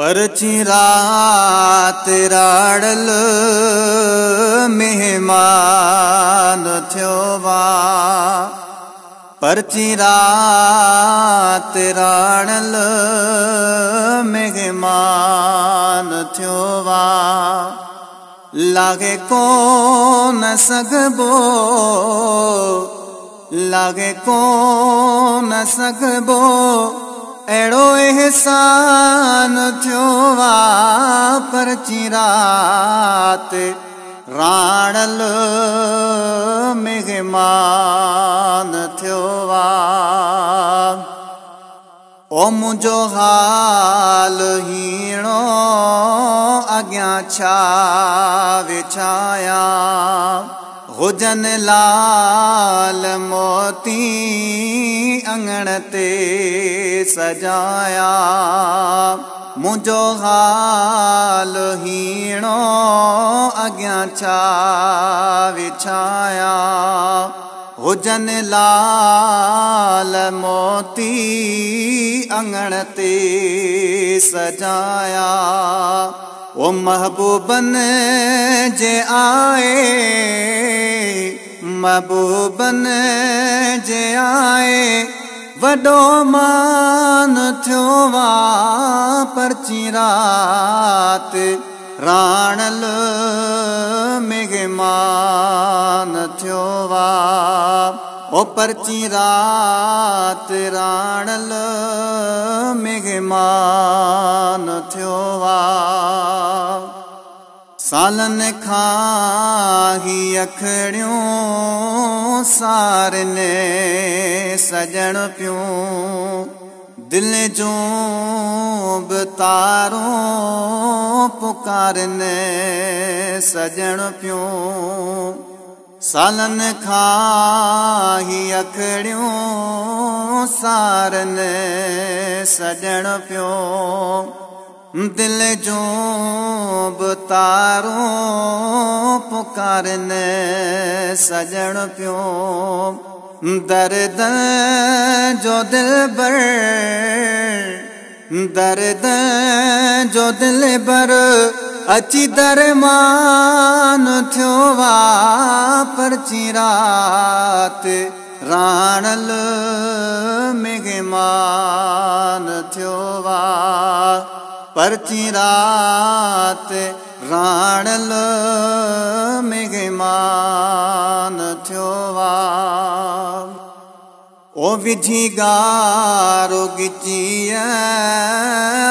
परची रात राड़ल मेहमान थियो वा। परची रात राड़ल मेहमान थियो वा। लागे को न सगबो, लागे को न सगबो, एड़ो एहसान थियो वा। परची रात राड़ल मेहमान थियो वा। ओ मुझो हाल हीणो अग्यां छा विछाया। हुजन लाल मोती अंगण ते सजाया। मुझो हाल हीणो अग्यां छा विछाया। हुजन लाल मोती अंगण ते सजाया। ओ महबूबन जे आए, महबूबन जे आए, वडो मान थियो वा। परची रात राड़ल मेहमान थियो वा। ओ परची रात राड़ल मेहमान थियो वा। सालन खां ही अखड़ियों सारने सजण पियूं। दिल जो तारों पुकारने सजण पियूं। सालन खां ही अखड़ियों सारने सजण पियूं। दिल जो तारों पुकारने सजण पियूं। दर्द जो दिलबर, दर्द जो दिलबर अची दरमान थियो वा। परची रात राड़ल मेहमान थियो वा। परची रात राड़ल मेहमान थियो वा। ओ विझी गारो गिचिया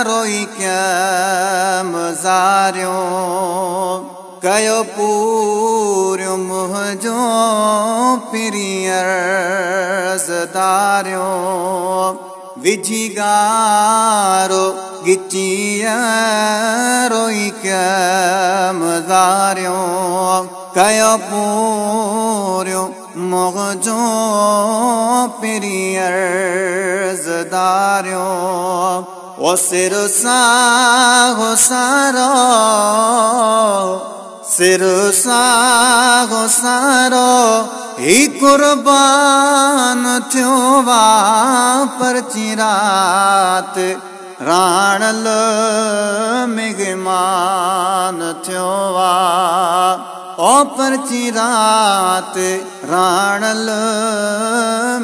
रोई क्या मज़ारियो। कयो पूरियो मुझो पिरियर ज़दारियो। विझी गारो गिचिया रोई क्या मज़ारियो। कयो पूरियो मुझो पिरियर ज़दारियो। ओ सिर सागो सारो, सिर सागो सारो, ही कुर्बान थियो वा। परची रात राड़ल मेहमान थियो वा। ओ परची रात राड़ल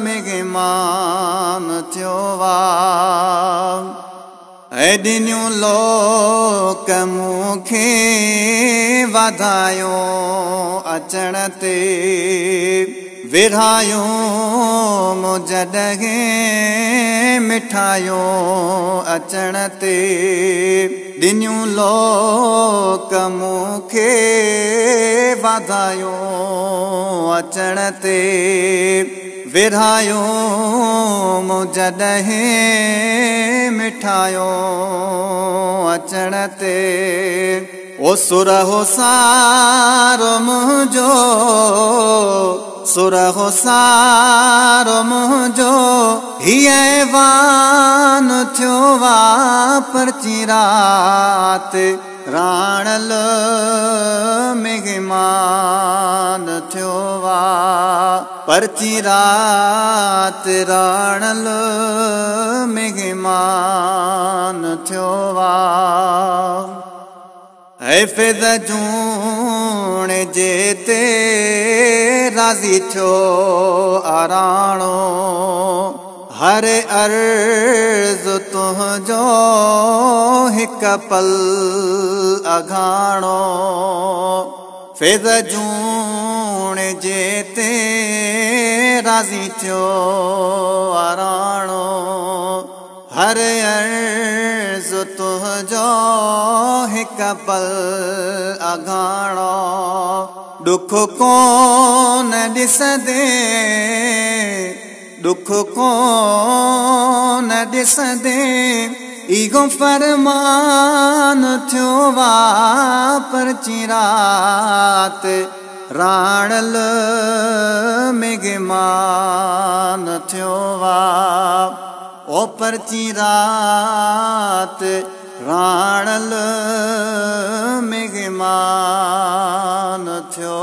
मेहमान थियो वा। एॾिनियूं लोक मूंखे वधायो अचण ते। विरहायो जॾहिं मिठायो अचण ते। ॾिनियूं लोक मूंखे वधायो अचण ते। विरहायो जॾहिं मिठायो अचण ते। ओ सुरहो सारो मुझो, सुरहो सारो मुझो, हीअ वान थियो वा। परची रात राणल मेहमान थियो वा परची रात राणल मेहमान थियो वा हैफ़िज़ जूण जेते राज़ी थियो आराणो हर अर्ज़ तुझो हिक पल अघाणो फ़िज़ जूण जेते राज़ी थियो आराणो हर अर्ज़ तुझो हिक पल अघाणो दुख कोन ॾिसंदे दुख कोन ॾिसंदे इहो फरमान थियो वा परची रात राणल मेहमान थियो वा ओ परची रात राणल मेहमान थियो